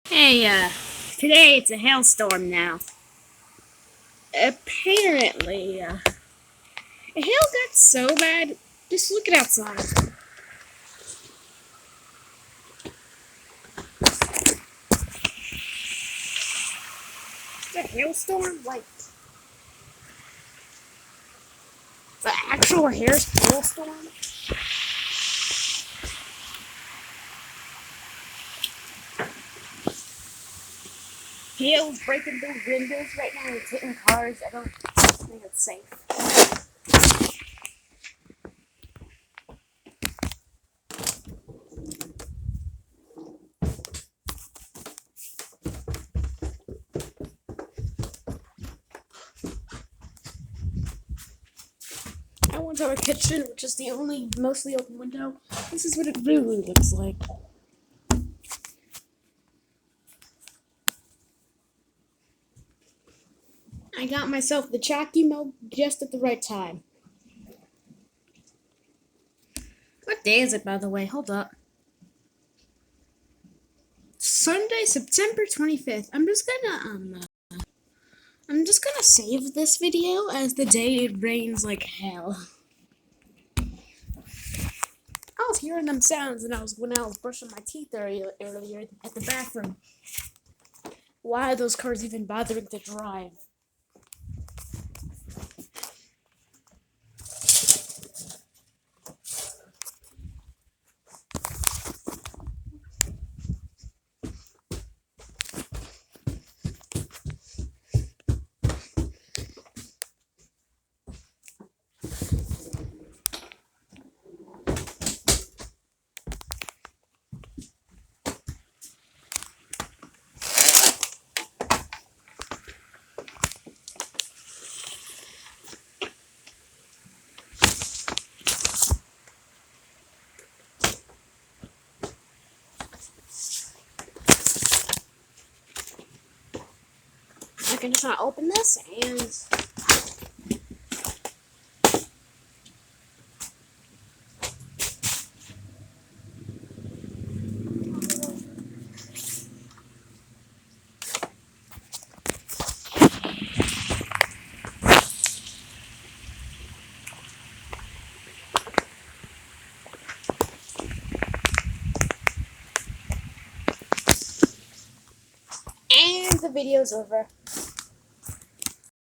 Hey, today it's a hailstorm now. Apparently, the hail got so bad. Just look at outside. It's a hailstorm, like the actual hailstorm. Hail's breaking through windows right now. It's hitting cars. I don't think it's safe. I went to our kitchen, which is the only mostly open window. This is what it really looks like. I got myself the chalky milk just at the right time. What day is it, by the way? Hold up. Sunday, September 25th. I'm just gonna save this video as the day it rains like hell. I was hearing them sounds when I was brushing my teeth earlier at the bathroom. Why are those cars even bothering to drive? I can just not open this and the video's over.